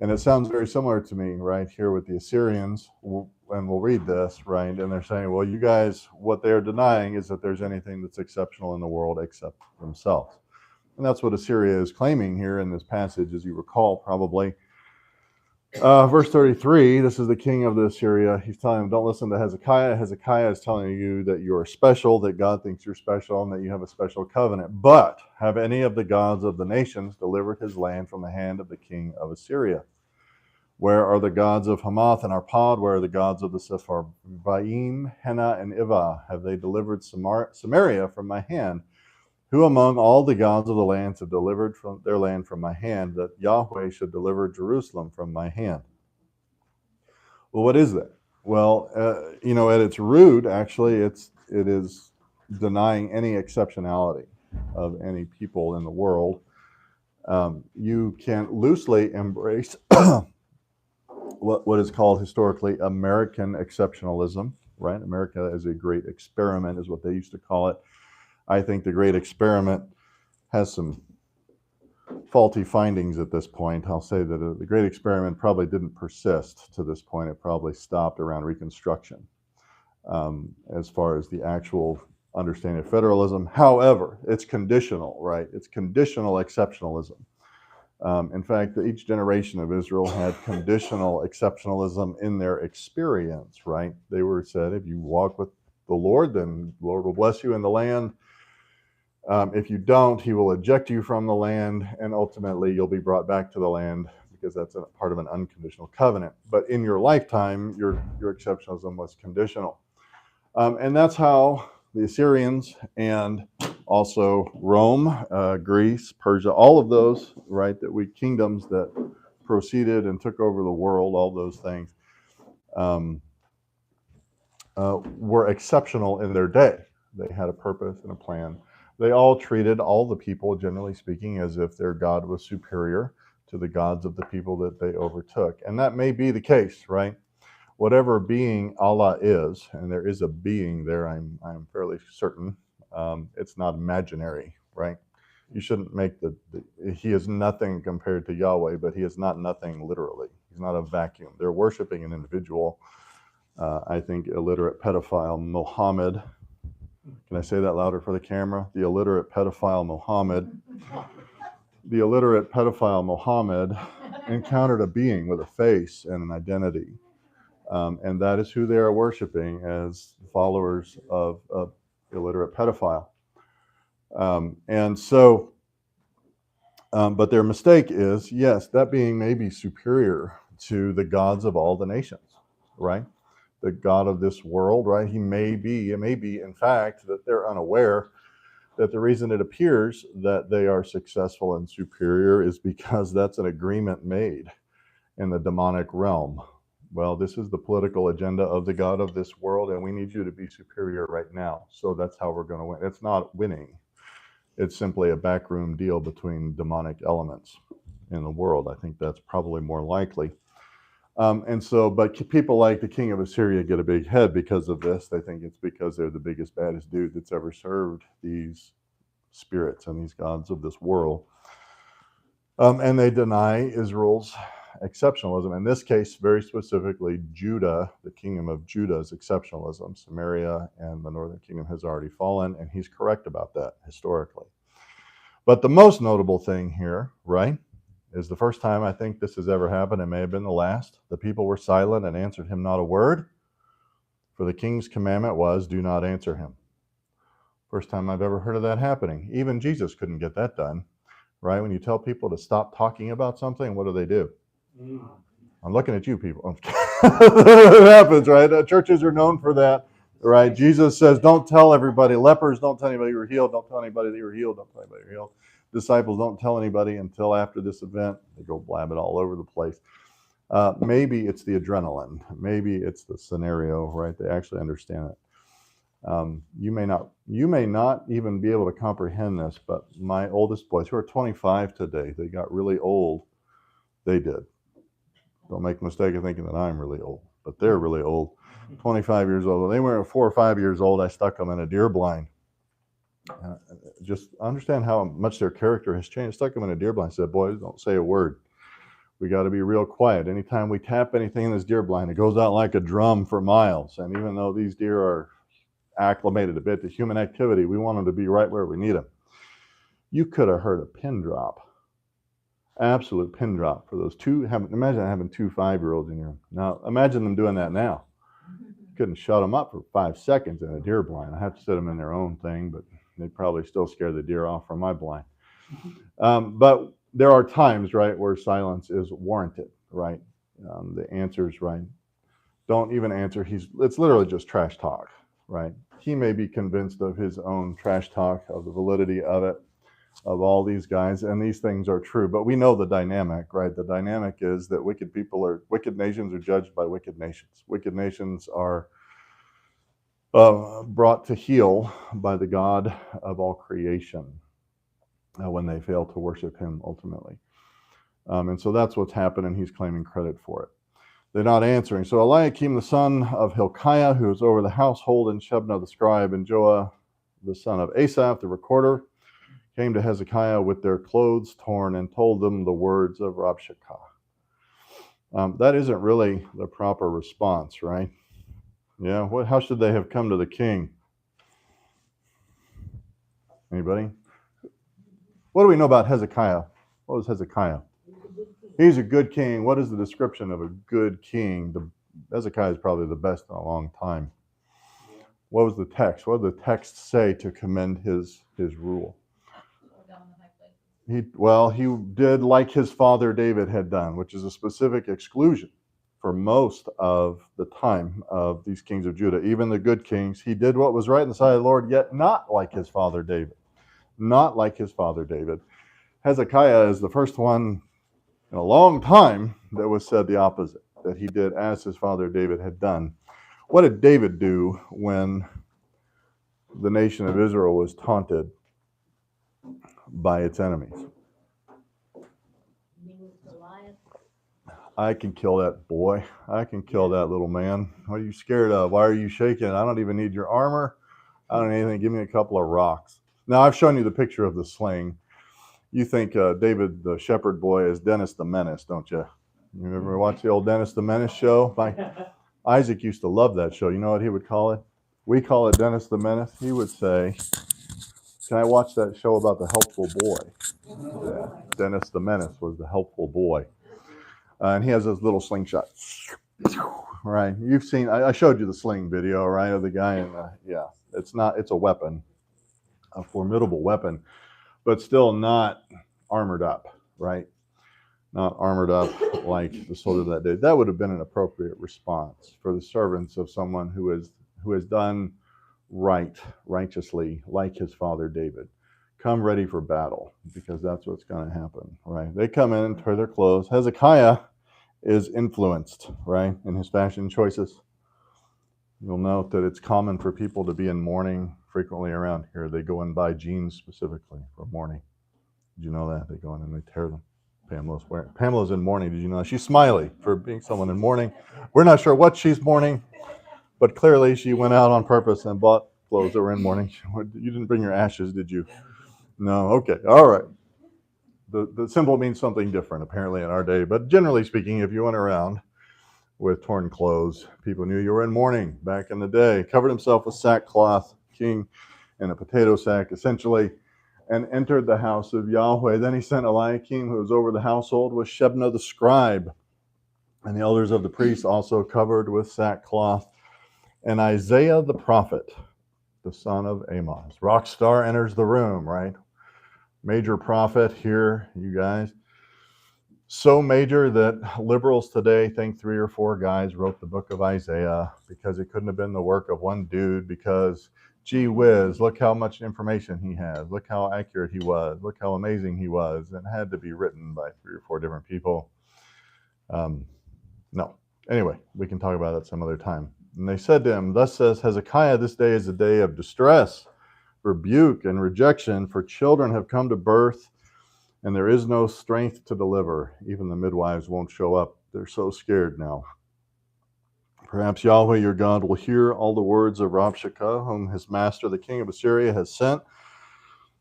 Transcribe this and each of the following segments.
And it sounds very similar to me right here with the Assyrians, and we'll read this, right? And they're saying, well, you guys, what they're denying is that there's anything that's exceptional in the world except themselves. And that's what Assyria is claiming here in this passage, as you recall, probably. Verse 33, this is the king of the Assyria. He's telling them, don't listen to Hezekiah. Hezekiah is telling you that you're special, that God thinks you're special, and that you have a special covenant. But have any of the gods of the nations delivered his land from the hand of the king of Assyria? Where are the gods of Hamath and Arpad? Where are the gods of the Sepharvaim, Hena, and Ivah? Have they delivered Samaria from my hand? Who among all the gods of the lands have delivered from their land from my hand, that Yahweh should deliver Jerusalem from my hand? Well, what is that? Well, at its root, actually, it is denying any exceptionality of any people in the world. You can loosely embrace what is called historically American exceptionalism, right? America is a great experiment, is what they used to call it. I think the Great Experiment has some faulty findings at this point. I'll say that the Great Experiment probably didn't persist to this point. It probably stopped around Reconstruction as far as the actual understanding of federalism. However, it's conditional, right? It's conditional exceptionalism. In fact, each generation of Israel had conditional exceptionalism in their experience, right? They were said, if you walk with the Lord, then the Lord will bless you in the land. If you don't, he will eject you from the land, and ultimately you'll be brought back to the land because that's a part of an unconditional covenant. But in your lifetime, your exceptionalism was conditional. And that's how the Assyrians and also Rome, Greece, Persia, all of those, right, kingdoms that proceeded and took over the world, all those things, were exceptional in their day. They had a purpose and a plan. They all treated all the people, generally speaking, as if their God was superior to the gods of the people that they overtook. And that may be the case, right? Whatever being Allah is, and there is a being there, I'm fairly certain, it's not imaginary, right? You shouldn't make he is nothing compared to Yahweh, but he is not nothing literally. He's not a vacuum. They're worshiping an individual, I think illiterate pedophile Muhammad. Can I say that louder for the camera? The illiterate pedophile Muhammad. The illiterate pedophile Muhammad encountered a being with a face and an identity. And that is who they are worshiping as followers of illiterate pedophile. But their mistake is, yes, that being may be superior to the gods of all the nations, right? The God of this world, right? It may be, in fact, that they're unaware that the reason it appears that they are successful and superior is because that's an agreement made in the demonic realm. Well, this is the political agenda of the God of this world, and we need you to be superior right now. So that's how we're going to win. It's not winning. It's simply a backroom deal between demonic elements in the world. I think that's probably more likely. But people like the king of Assyria get a big head because of this. They think it's because they're the biggest, baddest dude that's ever served these spirits and these gods of this world. And they deny Israel's exceptionalism. In this case, very specifically, Judah, the kingdom of Judah's exceptionalism. Samaria and the northern kingdom has already fallen, and he's correct about that historically. But the most notable thing here, right, is the first time I think this has ever happened. It may have been the last. The people were silent and answered him not a word. For the king's commandment was, do not answer him. First time I've ever heard of that happening. Even Jesus couldn't get that done, right? When you tell people to stop talking about something, what do? I'm looking at you people. It happens, right? Churches are known for that, right? Jesus says, don't tell everybody. Lepers, don't tell anybody you're healed. Don't tell anybody that you're healed. Don't tell anybody you're healed. Disciples, don't tell anybody until after this event. They go blab it all over the place. Maybe it's the adrenaline. Maybe it's the scenario, right? They actually understand it. You may not even be able to comprehend this, but my oldest boys, who are 25 today, they got really old. They did. Don't make the mistake of thinking that I'm really old, but they're really old. 25 years old. When they were 4 or 5 years old, I stuck them in a deer blind. Just understand how much their character has changed. Stuck them in a deer blind. Said, boys, don't say a word. We got to be real quiet. Anytime we tap anything in this deer blind, it goes out like a drum for miles. And even though these deer are acclimated a bit to human activity, we want them to be right where we need them. You could have heard a pin drop. Absolute pin drop for those two. Imagine having 2 5-year-olds in here. Now, imagine them doing that now. Couldn't shut them up for 5 seconds in a deer blind. I have to set them in their own thing, but they'd probably still scare the deer off from my blind. But there are times, right, where silence is warranted, right? The answer's right. Don't even answer. It's literally just trash talk, right? He may be convinced of his own trash talk, of the validity of it, of all these guys, and these things are true. But we know the dynamic, right? The dynamic is that wicked nations are judged by wicked nations. Wicked nations are brought to heel by the God of all creation when they fail to worship him ultimately. And so that's what's happened, and he's claiming credit for it. They're not answering. So Eliakim, the son of Hilkiah, who was over the household, and Shebna the scribe, and Joah, the son of Asaph, the recorder, came to Hezekiah with their clothes torn and told them the words of Rabshakeh. That isn't really the proper response, right? Yeah, how should they have come to the king? Anybody? What do we know about Hezekiah? What was Hezekiah? He's a good king. What is the description of a good king? Hezekiah is probably the best in a long time. What was the text? What did the text say to commend his rule? He did like his father David had done, which is a specific exclusion for most of the time of these kings of Judah. Even the good kings, he did what was right in the sight of the Lord, yet not like his father David. Not like his father David. Hezekiah is the first one in a long time that was said the opposite, that he did as his father David had done. What did David do when the nation of Israel was taunted by its enemies? I can kill that boy. I can kill that little man. What are you scared of? Why are you shaking? I don't even need your armor. I don't need anything. Give me a couple of rocks. Now, I've shown you the picture of the sling. You think David, the shepherd boy, is Dennis the Menace, don't you? You ever watch the old Dennis the Menace show? Isaac used to love that show. You know what he would call it? We call it Dennis the Menace. He would say, can I watch that show about the helpful boy? Yeah. Dennis the Menace was the helpful boy. And he has this little slingshot. Right. You've seen, I showed you the sling video, right, of the guy. And it's a weapon, a formidable weapon, but still not armored up, right? Not armored up like the soldier that day. That would have been an appropriate response for the servants of someone who has done righteously, like his father David. Come ready for battle, because that's what's going to happen, right? They come in and tear their clothes. Hezekiah is influenced, right, in his fashion choices. You'll note that it's common for people to be in mourning frequently around here. They go and buy jeans specifically for mourning. Did you know that? They go in and they tear them. Pamela's in mourning. Did you know? She's smiley for being someone in mourning. We're not sure what she's mourning, but clearly she went out on purpose and bought clothes that were in mourning. You didn't bring your ashes, did you? No. Okay. All right. The symbol means something different apparently in our day, but generally speaking, if you went around with torn clothes, people knew you were in mourning back in the day. Covered himself with sackcloth, king, and a potato sack, essentially, and entered the house of Yahweh. Then he sent Eliakim, who was over the household, with Shebna the scribe, and the elders of the priests also covered with sackcloth, and Isaiah the prophet, the son of Amos. Rock star enters the room, right? Major prophet here, you guys. So major that liberals today think 3 or 4 guys wrote the book of Isaiah because it couldn't have been the work of one dude, because gee whiz, look how much information he has. Look how accurate he was. Look how amazing he was. And it had to be written by 3 or 4 different people. No. Anyway, we can talk about that some other time. And they said to him, thus says Hezekiah, this day is a day of distress, rebuke, and rejection, for children have come to birth, and there is no strength to deliver. Even the midwives won't show up. They're so scared now. Perhaps Yahweh your God will hear all the words of Rabshakeh, whom his master, the king of Assyria, has sent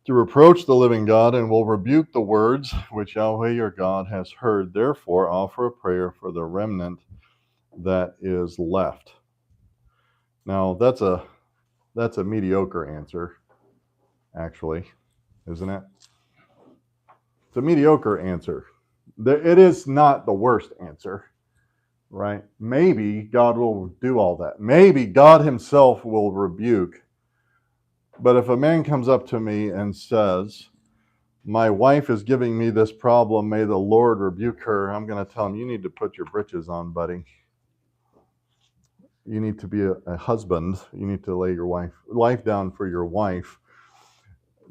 to reproach the living God and will rebuke the words which Yahweh your God has heard. Therefore, offer a prayer for the remnant that is left. Now, that's a mediocre answer, actually, isn't it? It's a mediocre answer. It is not the worst answer, right? Maybe God will do all that. Maybe God himself will rebuke. But if a man comes up to me and says, my wife is giving me this problem, may the Lord rebuke her, I'm going to tell him, you need to put your britches on, buddy. You need to be a husband. You need to lay your life down for your wife.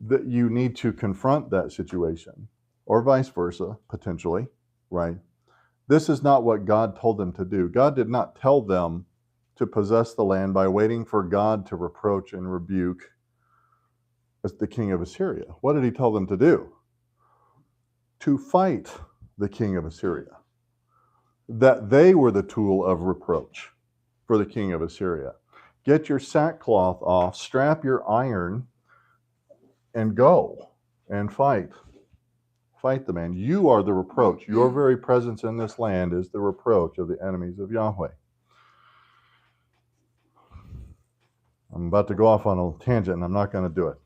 That you need to confront that situation, or vice versa, potentially, right? This is not what God told them to do. God did not tell them to possess the land by waiting for God to reproach and rebuke as the king of Assyria. What did he tell them to do? To fight the king of Assyria. That they were the tool of reproach for the king of Assyria. Get your sackcloth off, strap your iron, and go and fight. Fight the man. You are the reproach. Your very presence in this land is the reproach of the enemies of Yahweh. I'm about to go off on a tangent, and I'm not going to do it.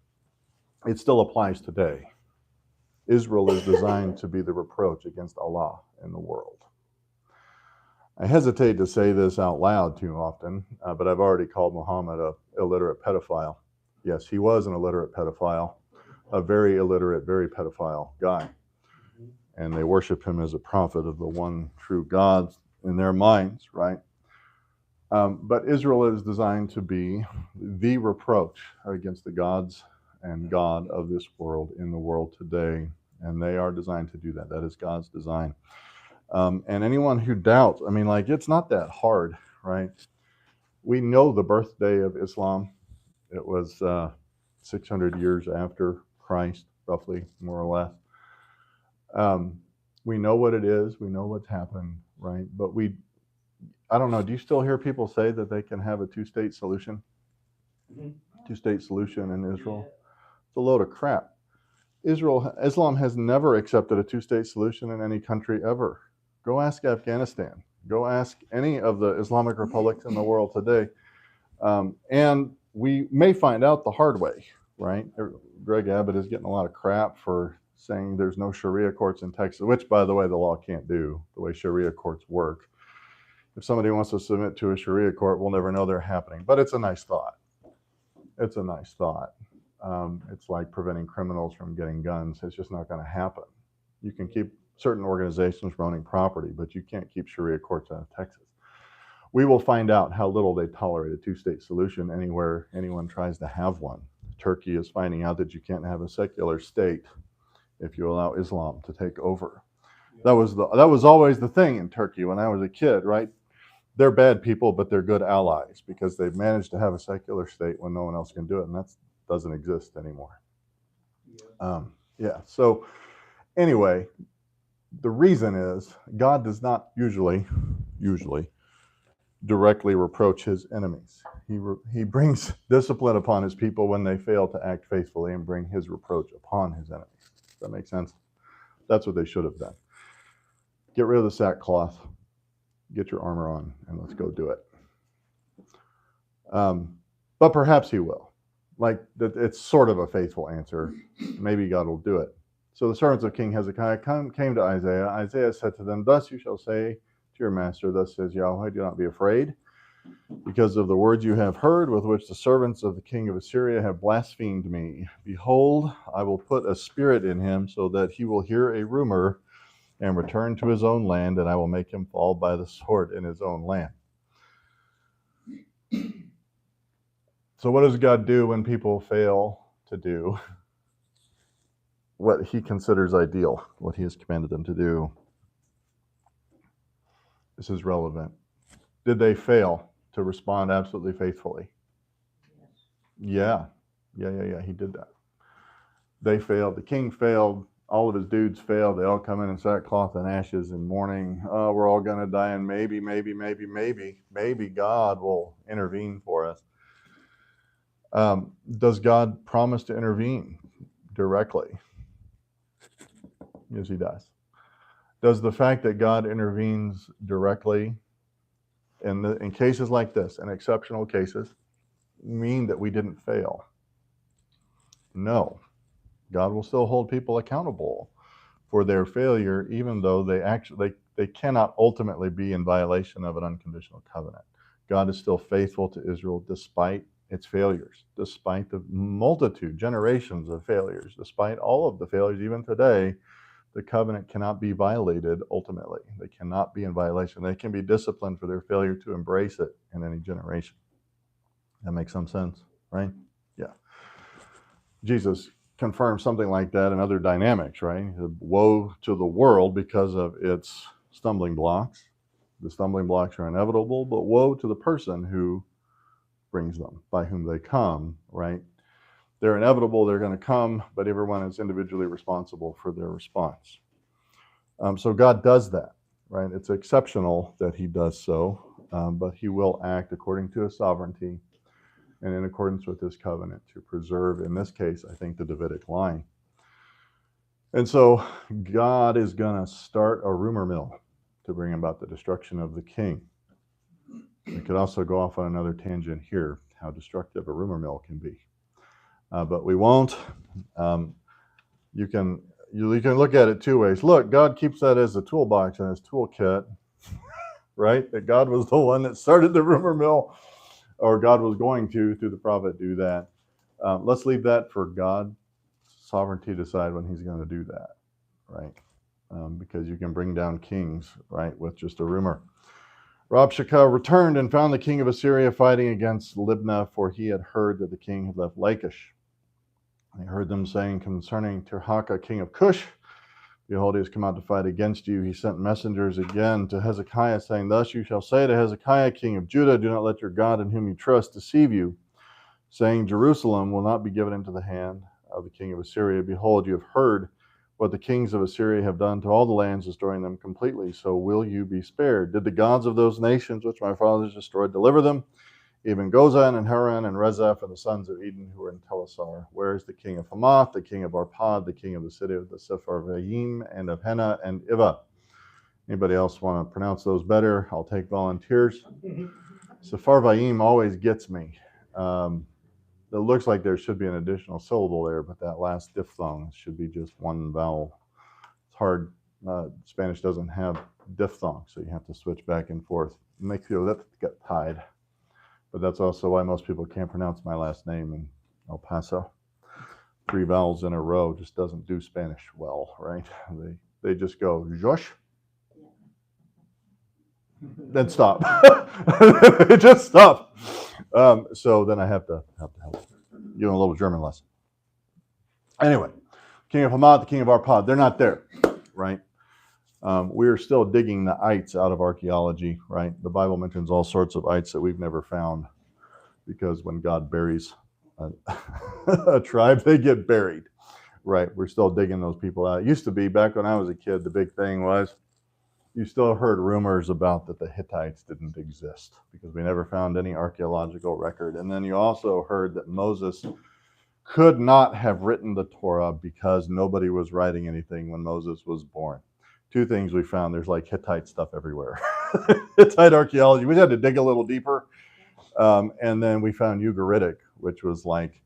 It still applies today. Israel is designed to be the reproach against Allah in the world. I hesitate to say this out loud too often, but I've already called Muhammad an illiterate pedophile. Yes, he was an illiterate pedophile, a very illiterate, very pedophile guy. And they worship him as a prophet of the one true God in their minds, right? But Israel is designed to be the reproach against the gods and God of this world in the world today. And they are designed to do that. That is God's design. And anyone who doubts, it's not that hard, right? We know the birthday of Islam. It was 600 years after Christ, roughly, more or less. We know what it is. We know what's happened, right? But I don't know, do you still hear people say that they can have a two-state solution? Mm-hmm. Two-state solution in Israel? It's a load of crap. Islam has never accepted a two-state solution in any country ever. Go ask Afghanistan. Go ask any of the Islamic republics in the world today. And we may find out the hard way, right? Greg Abbott is getting a lot of crap for saying there's no Sharia courts in Texas, which, by the way, the law can't do, the way Sharia courts work. If somebody wants to submit to a Sharia court, we'll never know they're happening. But it's a nice thought. It's a nice thought. It's like preventing criminals from getting guns. It's just not going to happen. You can keep certain organizations from owning property, but you can't keep Sharia courts out of Texas. We will find out how little they tolerate a two-state solution anywhere anyone tries to have one. Turkey is finding out that you can't have a secular state if you allow Islam to take over. That was always the thing in Turkey when I was a kid, right? They're bad people, but they're good allies because they've managed to have a secular state when no one else can do it, and that doesn't exist anymore. So anyway, the reason is God does not usually directly reproach his enemies. He brings discipline upon his people when they fail to act faithfully and bring his reproach upon his enemies. Does that make sense? That's what they should have done. Get rid of the sackcloth, get your armor on, and let's go do it. But perhaps he will. It's sort of a faithful answer. Maybe God will do it. So the servants of King Hezekiah came to Isaiah. Isaiah said to them, thus you shall say to your master, thus says Yahweh, do not be afraid, because of the words you have heard with which the servants of the king of Assyria have blasphemed me. Behold, I will put a spirit in him so that he will hear a rumor and return to his own land, and I will make him fall by the sword in his own land. So what does God do when people fail to do what he considers ideal, what he has commanded them to do? This is relevant. Did they fail to respond absolutely faithfully? Yeah, he did that. They failed. The king failed. All of his dudes failed. They all come in sackcloth and ashes and mourning. Oh, we're all going to die, and maybe God will intervene for us. Does God promise to intervene directly? Yes, he does. Does the fact that God intervenes directly in cases like this, in exceptional cases, mean that we didn't fail? No. God will still hold people accountable for their failure, even though they cannot ultimately be in violation of an unconditional covenant. God is still faithful to Israel despite its failures, despite the multitude, generations of failures, despite all of the failures, even today. The covenant cannot be violated ultimately. They cannot be in violation. They can be disciplined for their failure to embrace it in any generation. That makes some sense, right? Yeah. Jesus confirms something like that in other dynamics, right? Woe to the world because of its stumbling blocks. The stumbling blocks are inevitable, but woe to the person who brings them, by whom they come, right? They're inevitable, they're going to come, but everyone is individually responsible for their response. So God does that, right? It's exceptional that he does so, but he will act according to his sovereignty and in accordance with his covenant to preserve, in this case, I think, the Davidic line. And so God is going to start a rumor mill to bring about the destruction of the king. We could also go off on another tangent here, how destructive a rumor mill can be. But we won't. You can look at it two ways. Look, God keeps that as a toolbox in his toolkit, right? That God was the one that started the rumor mill, or God was going to, through the prophet, do that. Let's leave that for God's sovereignty to decide when he's going to do that, right? Because you can bring down kings, right, with just a rumor. Rabshakeh returned and found the king of Assyria fighting against Libnah, for he had heard that the king had left Lachish. He heard them saying concerning Tirhakah, king of Cush, behold, he has come out to fight against you. He sent messengers again to Hezekiah, saying, thus you shall say to Hezekiah, king of Judah, do not let your God in whom you trust deceive you, saying, Jerusalem will not be given into the hand of the king of Assyria. Behold, you have heard what the kings of Assyria have done to all the lands, destroying them completely. So will you be spared? Did the gods of those nations which my fathers destroyed deliver them? Even Gozan and Haran and Rezeph and the sons of Eden who were in Telassar. Where is the king of Hamath, the king of Arpad, the king of the city of the Sepharvaim and of Hena and Iva? Anybody else want to pronounce those better? I'll take volunteers. Sepharvaim always gets me. It looks like there should be an additional syllable there, but that last diphthong should be just one vowel. It's hard. Spanish doesn't have diphthong, so you have to switch back and forth. It makes you that get tied. But that's also why most people can't pronounce my last name in El Paso. 3 vowels in a row just doesn't do Spanish well, right? They just go, Josh, then stop. They just stop. So then I have to help you in a little German lesson. Anyway, king of Hamath, the king of Arpad, they're not there, right? We're still digging the ites out of archaeology, right? The Bible mentions all sorts of ites that we've never found, because when God buries a tribe, they get buried, right? We're still digging those people out. It used to be, back when I was a kid, the big thing was you still heard rumors about that the Hittites didn't exist because we never found any archaeological record. And then you also heard that Moses could not have written the Torah because nobody was writing anything when Moses was born. 2 things we found. There's like Hittite stuff everywhere. Hittite archaeology. We had to dig a little deeper. And then we found Ugaritic, which was like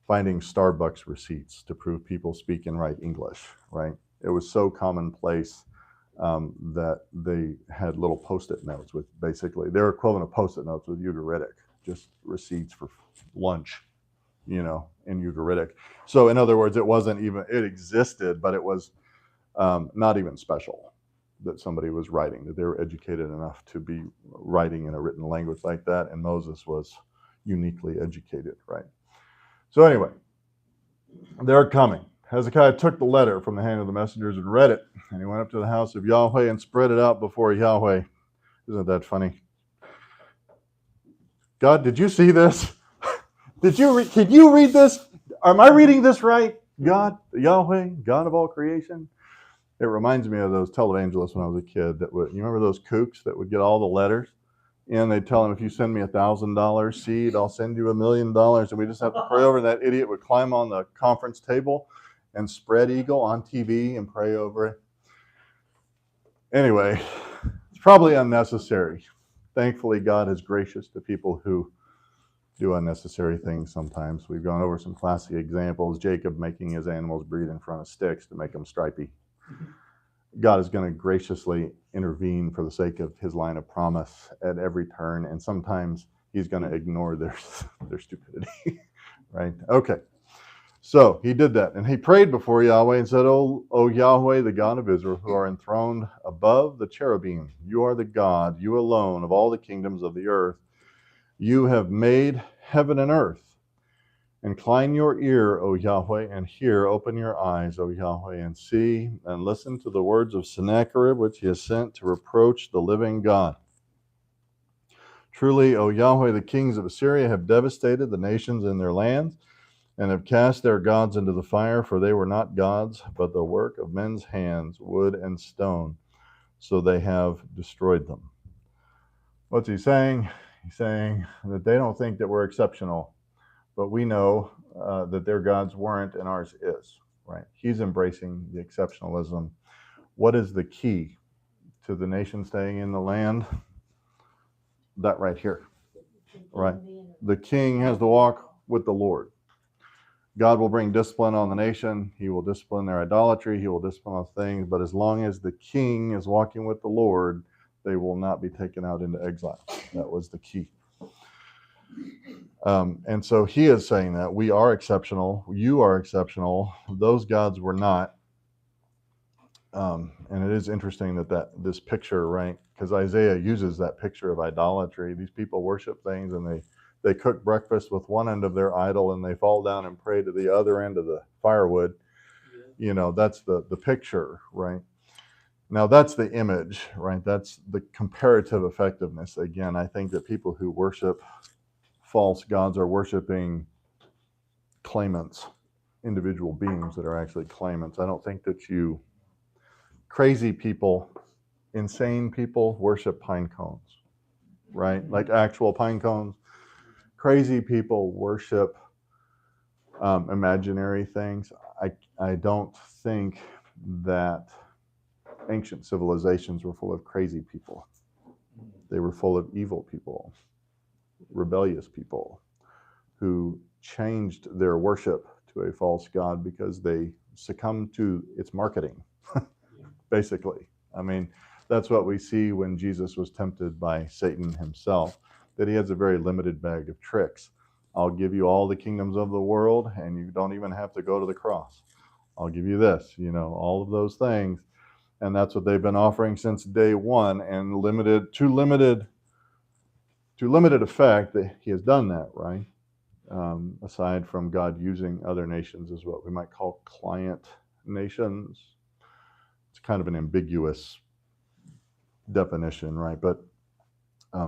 finding Starbucks receipts to prove people speak and write English, right? It was so commonplace that they had little Post-it notes with basically their equivalent of Post-it notes with Ugaritic, just receipts for lunch, in Ugaritic. So in other words, it existed, but it was not even special that somebody was writing, that they were educated enough to be writing in a written language like that, and Moses was uniquely educated, right? So anyway, they're coming. Hezekiah took the letter from the hand of the messengers and read it, and he went up to the house of Yahweh and spread it out before Yahweh. Isn't that funny? God, did you see this? Can you read this? Am I reading this right? God, Yahweh, God of all creation. It reminds me of those televangelists when I was a kid you remember those kooks that would get all the letters? And they tell him, if you send me $1,000 seed, I'll send you $1 million. And we just have to pray over. And that idiot would climb on the conference table and spread eagle on TV and pray over it. Anyway, it's probably unnecessary. Thankfully, God is gracious to people who do unnecessary things sometimes. We've gone over some classic examples. Jacob making his animals breathe in front of sticks to make them stripy. God is going to graciously intervene for the sake of his line of promise at every turn, and sometimes he's going to ignore their stupidity, right? Okay, so he did that, and he prayed before Yahweh and said, O Yahweh, the God of Israel, who are enthroned above the cherubim, you are the God, you alone, of all the kingdoms of the earth. You have made heaven and earth. Incline your ear, O Yahweh, and hear. Open your eyes, O Yahweh, and see, and listen to the words of Sennacherib, which he has sent to reproach the living God. Truly, O Yahweh, the kings of Assyria have devastated the nations in their lands, and have cast their gods into the fire, for they were not gods, but the work of men's hands, wood and stone. So they have destroyed them. What's he saying? He's saying that they don't think that we're exceptional, but we know that their gods weren't and ours is, right? He's embracing the exceptionalism. What is the key to the nation staying in the land? That right here, right? The king has to walk with the Lord. God will bring discipline on the nation. He will discipline their idolatry. He will discipline all things. But as long as the king is walking with the Lord, they will not be taken out into exile. That was the key. And so he is saying that we are exceptional. You are exceptional. Those gods were not. And it is interesting that this picture, right? Because Isaiah uses that picture of idolatry. These people worship things, and they cook breakfast with one end of their idol, and they fall down and pray to the other end of the firewood. Yeah. You know, that's the picture, right? Now that's the image, right? That's the comparative effectiveness. Again, I think that people who worship false gods are worshiping claimants, individual beings that are actually claimants. I don't think that crazy people, insane people worship pine cones, right? Like actual pine cones. Crazy people worship imaginary things. I don't think that ancient civilizations were full of crazy people. They were full of evil people, rebellious people who changed their worship to a false god because they succumbed to its marketing, basically. I mean, that's what we see when Jesus was tempted by Satan himself, that he has a very limited bag of tricks. I'll give you all the kingdoms of the world, and you don't even have to go to the cross. I'll give you this, all of those things. And that's what they've been offering since day one, and to limited effect that he has done that, right? Aside from God using other nations as what we might call client nations. It's kind of an ambiguous definition, right? But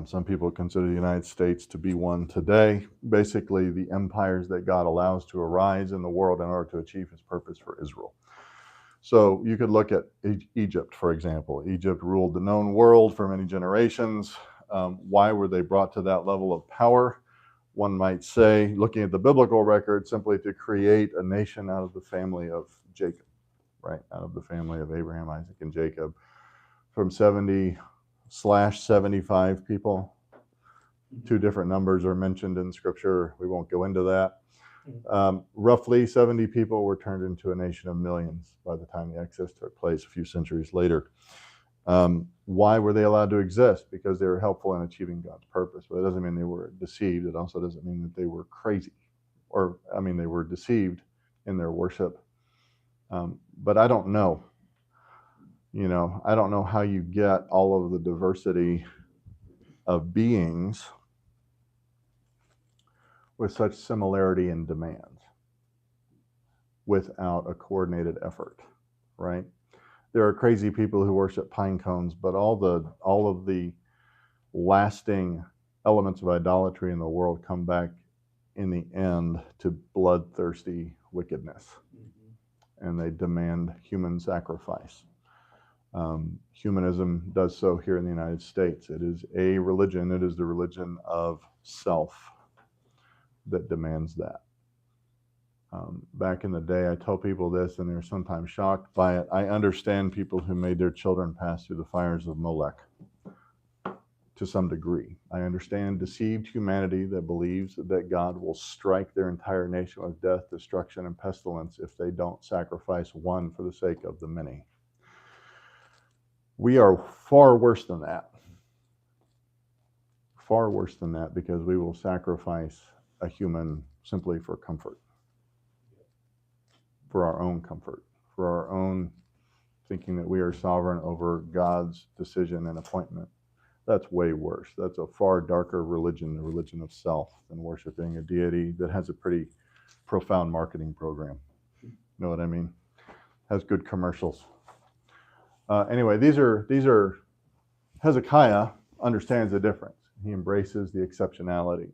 some people consider the United States to be one today. Basically, the empires that God allows to arise in the world in order to achieve his purpose for Israel. So you could look at Egypt, for example. Egypt ruled the known world for many generations. Why were they brought to that level of power? One might say, looking at the biblical record, simply to create a nation out of the family of Jacob, right? Out of the family of Abraham, Isaac, and Jacob. From 70/75 people. Two different numbers are mentioned in Scripture. We won't go into that. Roughly 70 people were turned into a nation of millions by the time the Exodus took place a few centuries later. Why were they allowed to exist? Because they were helpful in achieving God's purpose. But it doesn't mean they were deceived. It also doesn't mean that they were crazy. They were deceived in their worship. But I don't know. I don't know how you get all of the diversity of beings with such similarity in demands without a coordinated effort, right? There are crazy people who worship pine cones, but all of the lasting elements of idolatry in the world come back in the end to bloodthirsty wickedness, and they demand human sacrifice. Humanism does so here in the United States. It is a religion. It is the religion of self that demands that. Back in the day, I tell people this, and they're sometimes shocked by it. I understand people who made their children pass through the fires of Molech to some degree. I understand deceived humanity that believes that God will strike their entire nation with death, destruction, and pestilence if they don't sacrifice one for the sake of the many. We are far worse than that. Far worse than that, because we will sacrifice a human simply for comfort, for our own comfort, for our own thinking that we are sovereign over God's decision and appointment. That's way worse. That's a far darker religion, the religion of self, than worshiping a deity that has a pretty profound marketing program. You know what I mean? Has good commercials. Anyway, these are Hezekiah understands the difference. He embraces the exceptionality.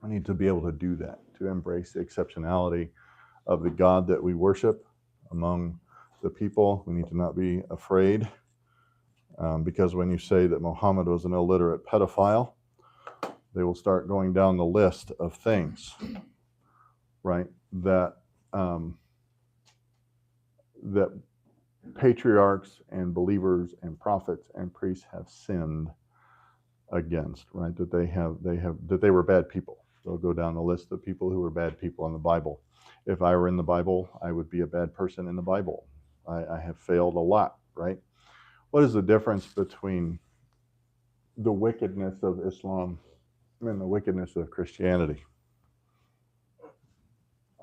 We need to be able to do that, to embrace the exceptionality of the God that we worship among the people. We need to not be afraid, because when you say that Muhammad was an illiterate pedophile, they will start going down the list of things, right, that that patriarchs and believers and prophets and priests have sinned against, right? That they were bad people. They'll go down the list of people who were bad people in the Bible. If I were in the Bible, I would be a bad person in the Bible. I have failed a lot, right? What is the difference between the wickedness of Islam and the wickedness of Christianity?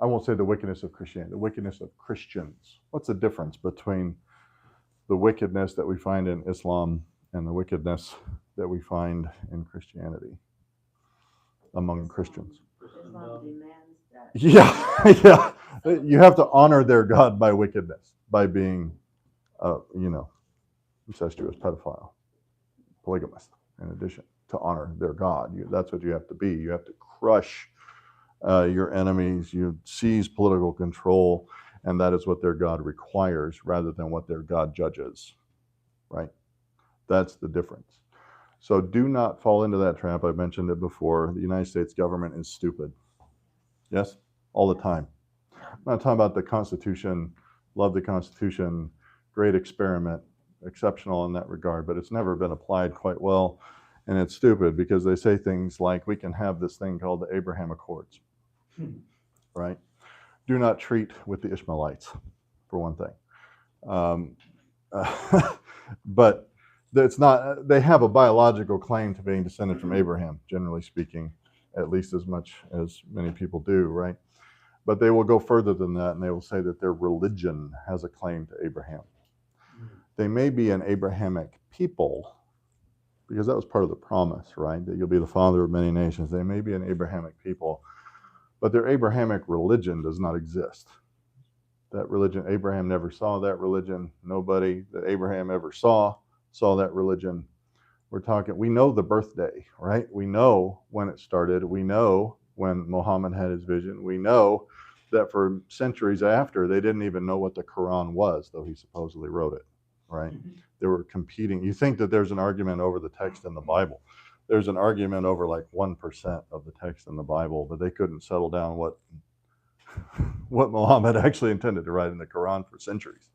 I won't say the wickedness of Christianity, the wickedness of Christians. What's the difference between the wickedness that we find in Islam and the wickedness that we find in Christianity among Christians? Islam demands that. Yeah, yeah. You have to honor their God by wickedness, by being, incestuous, pedophile, polygamist, in addition to honor their God. That's what you have to be. You have to crush your enemies. You seize political control, and that is what their God requires rather than what their God judges, right? That's the difference. So do not fall into that trap. I mentioned it before. The United States government is stupid. Yes? All the time. I'm not talking about the Constitution. Love the Constitution. Great experiment. Exceptional in that regard, but it's never been applied quite well. And it's stupid because they say things like, we can have this thing called the Abraham Accords, right? Do not treat with the Ishmaelites, for one thing. But it's not, they have a biological claim to being descended from Abraham, generally speaking, at least as much as many people do, right? But they will go further than that, and they will say that their religion has a claim to Abraham. They may be an Abrahamic people, because that was part of the promise, right? That you'll be the father of many nations. They may be an Abrahamic people, but their Abrahamic religion does not exist. That religion, Abraham never saw that religion. Nobody that Abraham ever saw that religion. We know the birthday, right? We know when it started. We know when Muhammad had his vision. We know that for centuries after, they didn't even know what the Quran was, though he supposedly wrote it, right? They were competing. You think that there's an argument over the text in the Bible. There's an argument over like 1% of the text in the Bible, but they couldn't settle down what Muhammad actually intended to write in the Quran for centuries.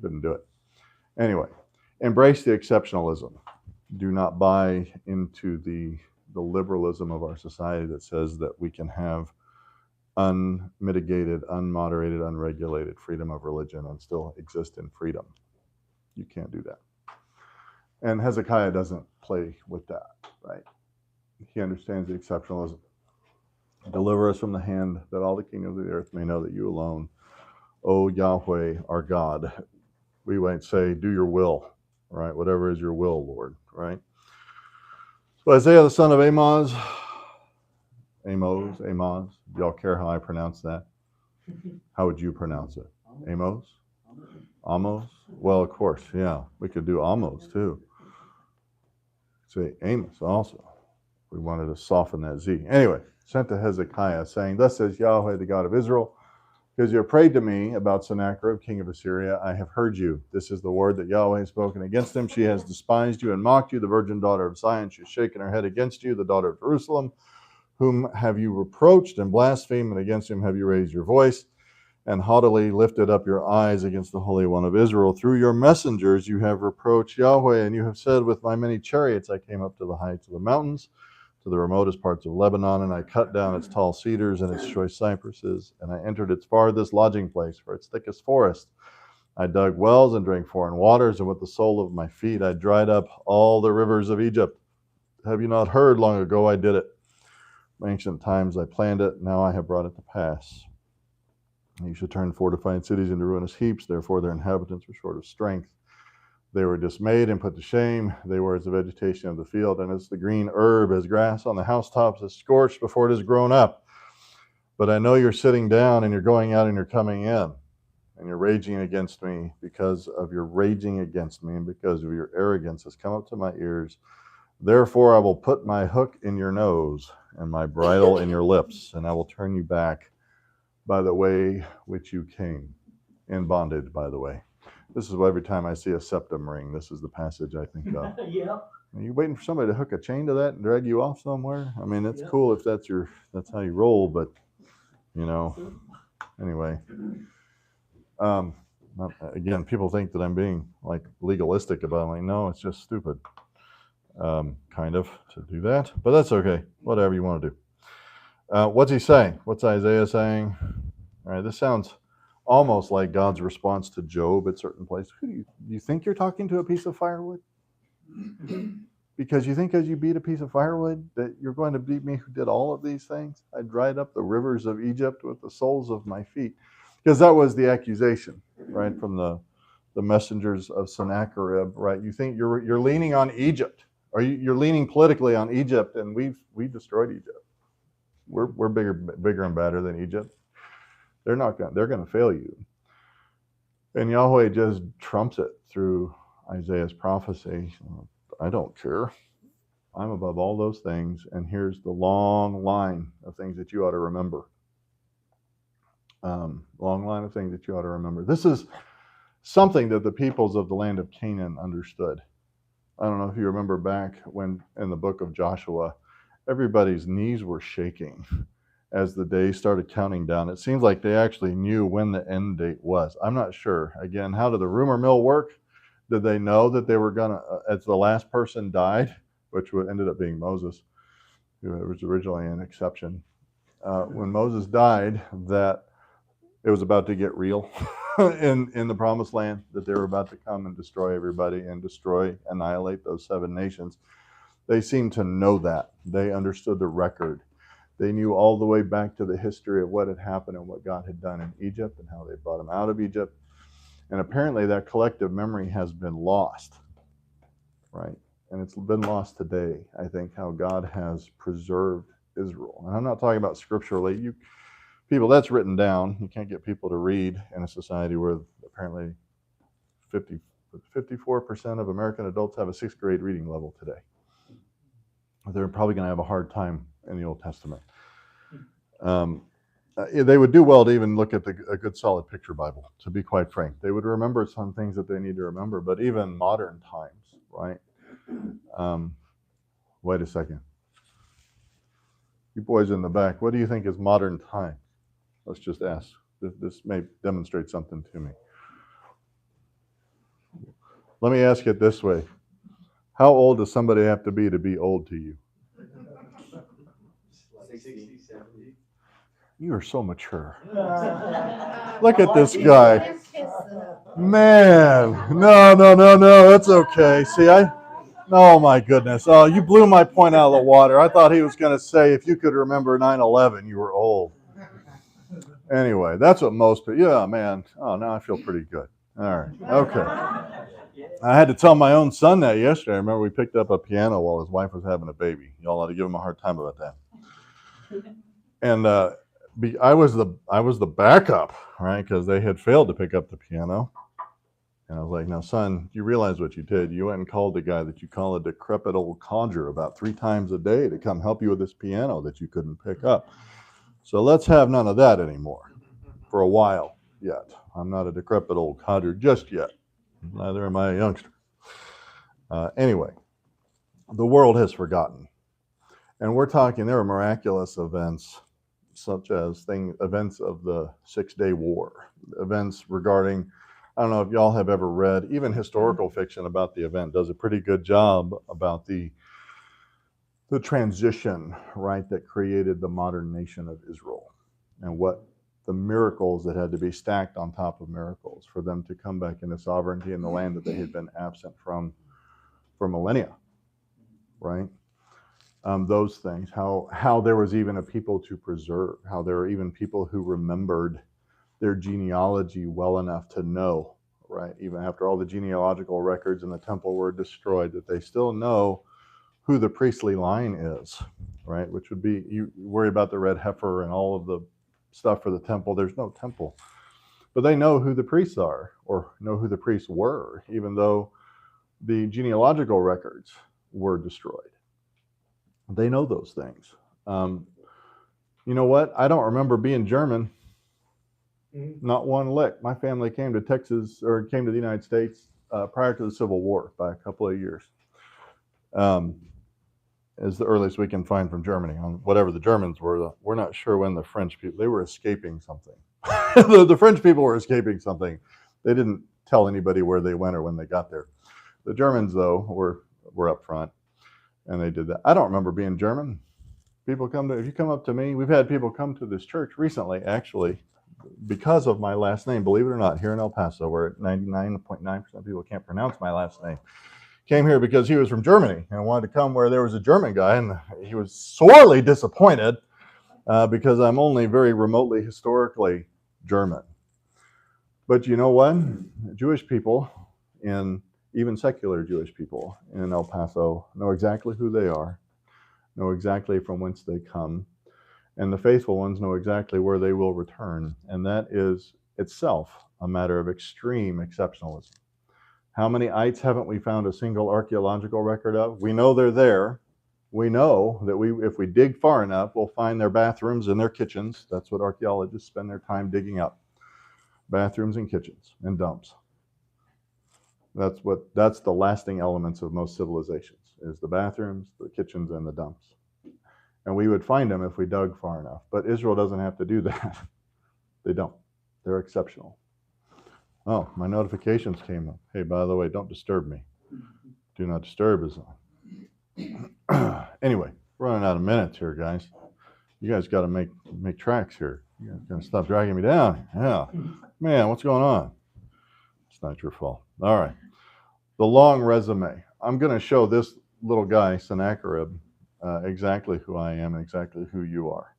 Couldn't do it. Anyway, embrace the exceptionalism. Do not buy into the liberalism of our society that says that we can have unmitigated, unmoderated, unregulated freedom of religion and still exist in freedom. You can't do that. And Hezekiah doesn't play with that, right? He understands the exceptionalism. Deliver us from the hand, that all the kingdoms of the earth may know that you alone, O Yahweh, our God. We might say, do your will, right? Whatever is your will, Lord, right? So Isaiah, the son of Amos, do y'all care how I pronounce that? How would you pronounce it? Amos? Amos? Well, of course, yeah. We could do Amos too. Say Amos also. We wanted to soften that Z. Anyway, sent to Hezekiah saying, thus says Yahweh, the God of Israel, Because you have prayed to me about Sennacherib, king of Assyria. I have heard you. This is the word that Yahweh has spoken against him. She has despised you and mocked you, the virgin daughter of Zion. She has shaken her head against you, the daughter of Jerusalem. Whom have you reproached and blasphemed, and against him have you raised your voice, and haughtily lifted up your eyes against the Holy One of Israel. Through your messengers you have reproached Yahweh, and you have said, with my many chariots I came up to the heights of the mountains, to the remotest parts of Lebanon, and I cut down its tall cedars and its choice cypresses, and I entered its farthest lodging place, for its thickest forest. I dug wells and drank foreign waters, and with the sole of my feet I dried up all the rivers of Egypt. Have you not heard? Long ago I did it. In ancient times I planned it, now I have brought it to pass. You should turn fortified cities into ruinous heaps, therefore their inhabitants were short of strength. They were dismayed and put to shame. They were as the vegetation of the field, and as the green herb, as grass on the housetops is scorched before it is grown up. But I know you're sitting down, and you're going out, and you're coming in, and you're raging against me. Because of your raging against me, and because of your arrogance has come up to my ears. Therefore I will put my hook in your nose, and my bridle in your lips, and I will turn you back by the way which you came, in bondage, by the way. This is why every time I see a septum ring, this is the passage I think of. Yep. Are you waiting for somebody to hook a chain to that and drag you off somewhere? I mean, it's cool if that's how you roll, but anyway. Again, people think that I'm being like legalistic about it. Like, no, it's just stupid. Kind of to do that, but that's okay. Whatever you want to do. What's he saying? What's Isaiah saying? All right, this sounds almost like God's response to Job at certain places. Do you think you're talking to a piece of firewood? Because you think as you beat a piece of firewood that you're going to beat me who did all of these things? I dried up the rivers of Egypt with the soles of my feet. Because that was the accusation, right, from the messengers of Sennacherib, right? You think you're leaning on Egypt, or you're leaning politically on Egypt, and we destroyed Egypt. We're bigger and badder than Egypt. They're going to fail you. And Yahweh just trumps it through Isaiah's prophecy. I don't care. I'm above all those things, and here's the long line of things that you ought to remember. Long line of things that you ought to remember. This is something that the peoples of the land of Canaan understood. I don't know if you remember back when in the book of Joshua, everybody's knees were shaking as the days started counting down. It seems like they actually knew when the end date was. I'm not sure. Again, how did the rumor mill work? Did they know that they were going to, as the last person died, which ended up being Moses, who was originally an exception, when Moses died, that it was about to get real in the promised land, that they were about to come and destroy everybody and annihilate those 7 nations. They seemed to know that. They understood the record. They knew all the way back to the history of what had happened and what God had done in Egypt and how they brought them out of Egypt. And apparently that collective memory has been lost, right? And it's been lost today, I think, how God has preserved Israel. And I'm not talking about scripturally. People, that's written down. You can't get people to read in a society where apparently 54% of American adults have a 6th grade reading level today. They're probably going to have a hard time in the Old Testament. They would do well to even look at a good solid picture Bible, to be quite frank. They would remember some things that they need to remember, but even modern times, right? Wait a second. You boys in the back, what do you think is modern time? Let's just ask. This may demonstrate something to me. Let me ask it this way. How old does somebody have to be old to you? 60, 70. You are so mature. Look at this guy. Man, no, that's okay. See, oh my goodness. Oh, you blew my point out of the water. I thought he was going to say if you could remember 9/11, you were old. Anyway, that's what most people, yeah, man. Oh, now I feel pretty good. All right, okay. I had to tell my own son that yesterday. I remember we picked up a piano while his wife was having a baby. Y'all ought to give him a hard time about that. And I was the backup, right? Because they had failed to pick up the piano. And I was like, now, son, you realize what you did. You went and called the guy that you call a decrepit old conjurer about 3 times a day to come help you with this piano that you couldn't pick up. So let's have none of that anymore. for a while yet. I'm not a decrepit old codger just yet. Neither am I a youngster. Anyway, the world has forgotten. And we're talking, there are miraculous events, such as events of the 6-Day War, events regarding, I don't know if y'all have ever read, even historical fiction about the event does a pretty good job about the transition, right, that created the modern nation of Israel, and what the miracles that had to be stacked on top of miracles for them to come back into sovereignty in the land that they had been absent from for millennia, right? Those things, how there was even a people to preserve, how there were even people who remembered their genealogy well enough to know, right, even after all the genealogical records in the temple were destroyed, that they still know who the priestly line is, right? Which would be, you worry about the red heifer and all of the stuff for the temple. There's no temple. But they know who the priests are, or know who the priests were, even though the genealogical records were destroyed. They know those things. You know what? I don't remember being German. Not one lick. My family came to Texas, or came to the United States prior to the Civil War by a couple of years. Is the earliest we can find from Germany on whatever the Germans were. We're not sure when the French people, they were escaping something. the French people were escaping something. They didn't tell anybody where they went or when they got there. The Germans, though, were up front, and they did that. I don't remember being German. People if you come up to me, we've had people come to this church recently, actually, because of my last name, believe it or not, here in El Paso, where 99.9% of people can't pronounce my last name. Came here because he was from Germany and wanted to come where there was a German guy, and he was sorely disappointed because I'm only very remotely historically German. But you know what? Jewish people, and even secular Jewish people in El Paso, know exactly who they are, know exactly from whence they come, and the faithful ones know exactly where they will return. And that is itself a matter of extreme exceptionalism. How many ites haven't we found a single archaeological record of? We know they're there. We know that if we dig far enough, we'll find their bathrooms and their kitchens. That's what archaeologists spend their time digging up. Bathrooms and kitchens and dumps. That's the lasting elements of most civilizations, is the bathrooms, the kitchens, and the dumps. And we would find them if we dug far enough. But Israel doesn't have to do that. They don't. They're exceptional. Oh, my notifications came up. Hey, by the way, don't disturb me. Do not disturb is on. Anyway, running out of minutes here, guys. You guys got to make tracks here. You guys got to stop dragging me down. Yeah. Man, what's going on? It's not your fault. All right. The long resume. I'm going to show this little guy, Sennacherib, exactly who I am and exactly who you are.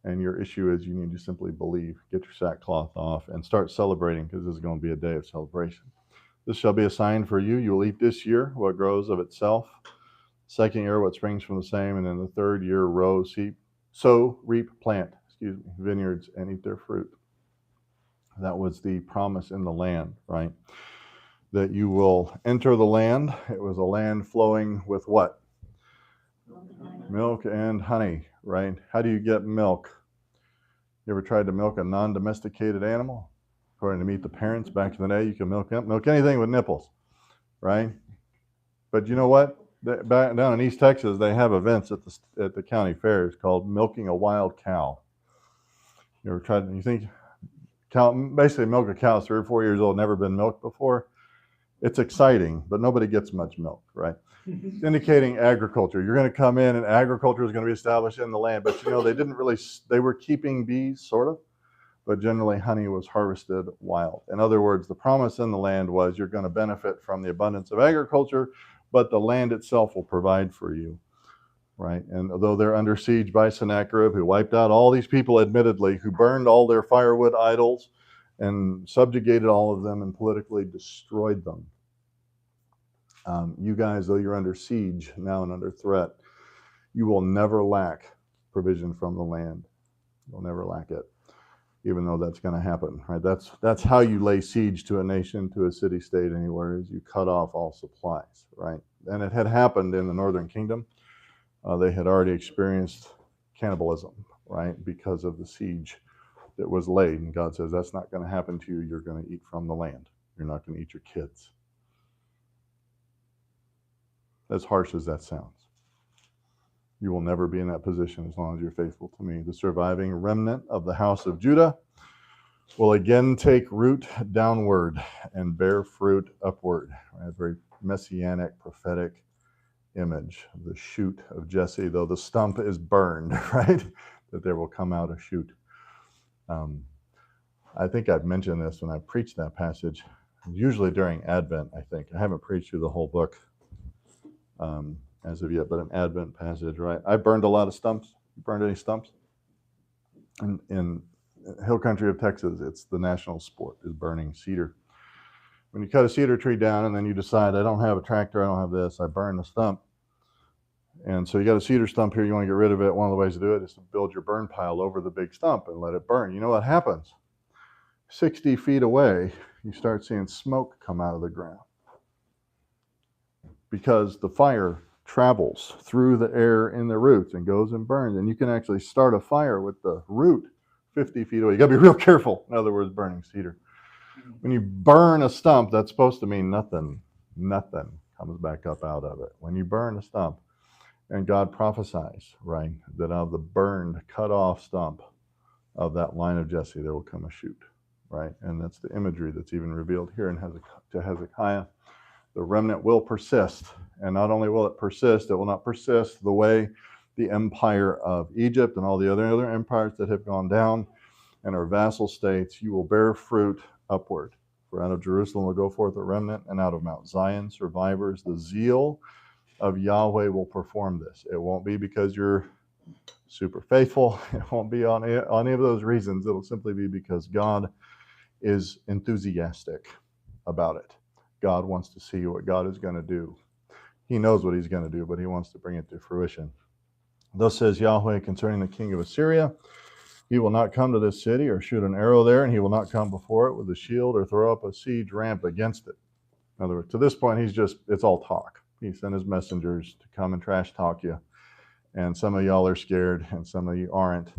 And your issue is you need to simply believe, get your sackcloth off, and start celebrating, because this is going to be a day of celebration. This shall be a sign for you. You will eat this year what grows of itself. Second year, what springs from the same. And in the third year, sow, reap, plant, vineyards, and eat their fruit. That was the promise in the land, right? That you will enter the land. It was a land flowing with what? Milk and honey, right? How do you get milk? You ever tried to milk a non-domesticated animal? According to Meet the Parents, back in the day, you can milk anything with nipples, right? But you know what? Back down in East Texas, they have events at the county fairs called milking a wild cow. You ever tried? You think basically milk a cow 3 or 4 years old, never been milked before? It's exciting, but nobody gets much milk, right? It's indicating agriculture. You're going to come in and agriculture is going to be established in the land. But they were keeping bees, sort of, but generally honey was harvested wild. In other words, the promise in the land was you're going to benefit from the abundance of agriculture, but the land itself will provide for you, right? And although they're under siege by Sennacherib, who wiped out all these people, admittedly, who burned all their firewood idols and subjugated all of them and politically destroyed them. You guys, though you're under siege now and under threat, you will never lack provision from the land. You'll never lack it, even though that's going to happen, right? That's how you lay siege to a nation, to a city-state, anywhere, is you cut off all supplies, right? And it had happened in the Northern Kingdom. They had already experienced cannibalism, right, because of the siege it was laid. And God says, that's not going to happen to you. You're going to eat from the land. You're not going to eat your kids. As harsh as that sounds. You will never be in that position as long as you're faithful to me. The surviving remnant of the house of Judah will again take root downward and bear fruit upward. A very messianic, prophetic image of the shoot of Jesse, though the stump is burned, right? That there will come out a shoot. I think I've mentioned this when I preached that passage, usually during Advent, I think. I haven't preached through the whole book as of yet, but an Advent passage, right? I burned a lot of stumps. You burned any stumps? In hill country of Texas, it's the national sport, is burning cedar. When you cut a cedar tree down and then you decide, I don't have a tractor, I don't have this, I burn the stump. And so you got a cedar stump here, you want to get rid of it. One of the ways to do it is to build your burn pile over the big stump and let it burn. You know what happens? 60 feet away, you start seeing smoke come out of the ground. Because the fire travels through the air in the roots and goes and burns. And you can actually start a fire with the root 50 feet away. You got to be real careful. In other words, burning cedar. When you burn a stump, that's supposed to mean nothing comes back up out of it. When you burn a stump, and God prophesies, right, that out of the burned, cut off stump of that line of Jesse, there will come a shoot, right? And that's the imagery that's even revealed here to Hezekiah. The remnant will persist. And not only will it persist, it will not persist the way the empire of Egypt and all the other empires that have gone down and are vassal states. You will bear fruit upward. For out of Jerusalem will go forth a remnant, and out of Mount Zion survivors. The zeal of Yahweh will perform this. It won't be because you're super faithful. It won't be on any of those reasons. It'll simply be because God is enthusiastic about it. God wants to see what God is going to do. He knows what he's going to do, but he wants to bring it to fruition. Thus says Yahweh concerning the king of Assyria, he will not come to this city or shoot an arrow there, and he will not come before it with a shield or throw up a siege ramp against it. In other words, to this point, it's all talk. He sent his messengers to come and trash talk you. And some of y'all are scared, and some of you aren't.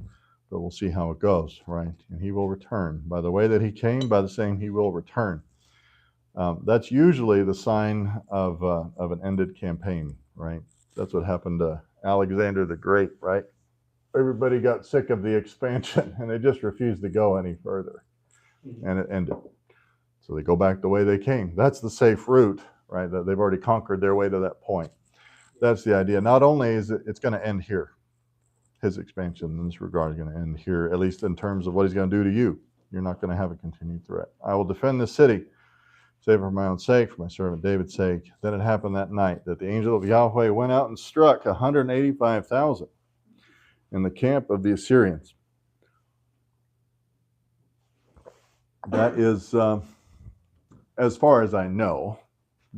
But we'll see how it goes, right? And he will return. By the way that he came, by the same he will return. That's usually the sign of an ended campaign, right? That's what happened to Alexander the Great, right? Everybody got sick of the expansion, and they just refused to go any further. And it ended. So they go back the way they came. That's the safe route, right? That they've already conquered their way to that point. That's the idea. Not only is it's going to end here, his expansion in this regard is going to end here, at least in terms of what he's going to do to you. You're not going to have a continued threat. I will defend this city, save it for my own sake, for my servant David's sake. Then it happened that night that the angel of Yahweh went out and struck 185,000 in the camp of the Assyrians. That is, as far as I know,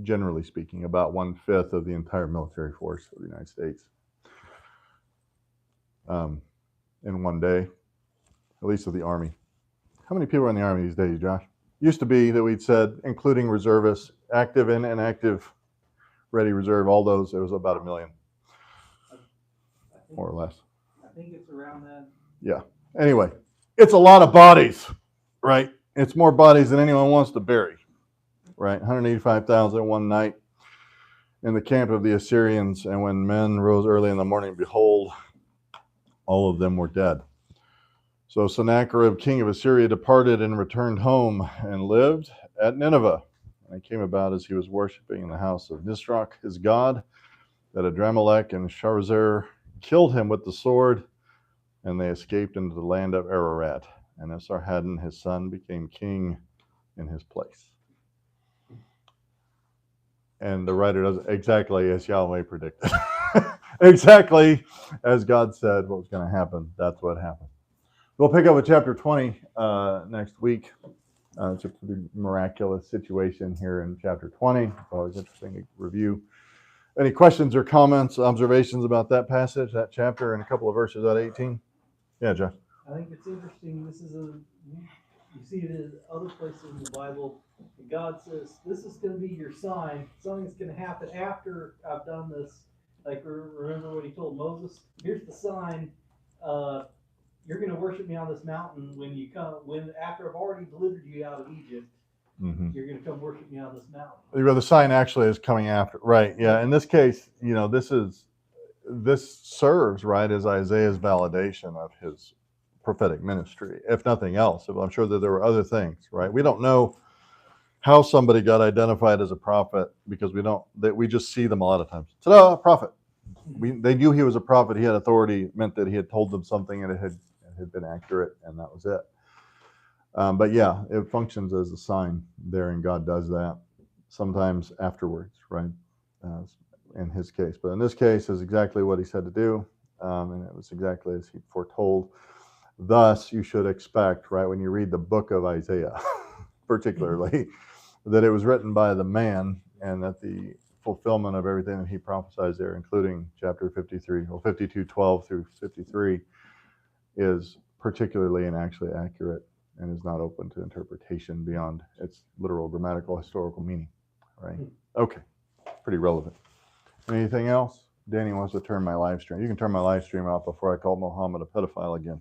generally speaking, about 1/5 of the entire military force of the United States in one day, at least of the Army. How many people are in the Army these days, Josh? Used to be that we'd said, including reservists, active and inactive, ready reserve, all those, there was about 1 million, more or less. I think it's around that. Yeah. Anyway, it's a lot of bodies, right? It's more bodies than anyone wants to bury, right? 185,000 one night in the camp of the Assyrians. And when men rose early in the morning, behold, all of them were dead. So Sennacherib, king of Assyria, departed and returned home and lived at Nineveh. And it came about as he was worshiping in the house of Nisroch, his god, that Adramelech and Sharezer killed him with the sword, and they escaped into the land of Ararat. And Esarhaddon, his son, became king in his place. And the writer does exactly as Yahweh predicted. Exactly as God said what was going to happen. That's what happened. We'll pick up with chapter 20 next week. It's a pretty miraculous situation here in chapter 20. It's always interesting to review. Any questions or comments, observations about that passage, that chapter, and a couple of verses out of 18? Yeah, Josh. I think it's interesting. You see it in other places in the Bible. God says, this is going to be your sign. Something's going to happen after I've done this. Like, remember what he told Moses? Here's the sign. you're gonna worship me on this mountain when you come, after I've already delivered you out of Egypt, Mm-hmm. you're gonna come worship me on this mountain. The sign actually is coming after, right? Yeah. In this case, this serves, right, as Isaiah's validation of his prophetic ministry, if nothing else. I'm sure that there were other things, right? We don't know how somebody got identified as a prophet because we just see them a lot of times. Ta-da, prophet. They knew he was a prophet. He had authority. It meant that he had told them something and it had been accurate, and that was it. But yeah, it functions as a sign there, and God does that sometimes afterwards, right? In his case. But in this case, is exactly what he said to do, and it was exactly as he foretold. Thus, you should expect, right, when you read the book of Isaiah, particularly, that it was written by the man, and that the fulfillment of everything that he prophesies there, including chapter 53, or 52:12 through 53, is particularly and actually accurate and is not open to interpretation beyond its literal grammatical historical meaning, right? Okay, pretty relevant. Anything else? Danny wants to turn my live stream. You can turn my live stream off before I call Mohammed a pedophile again.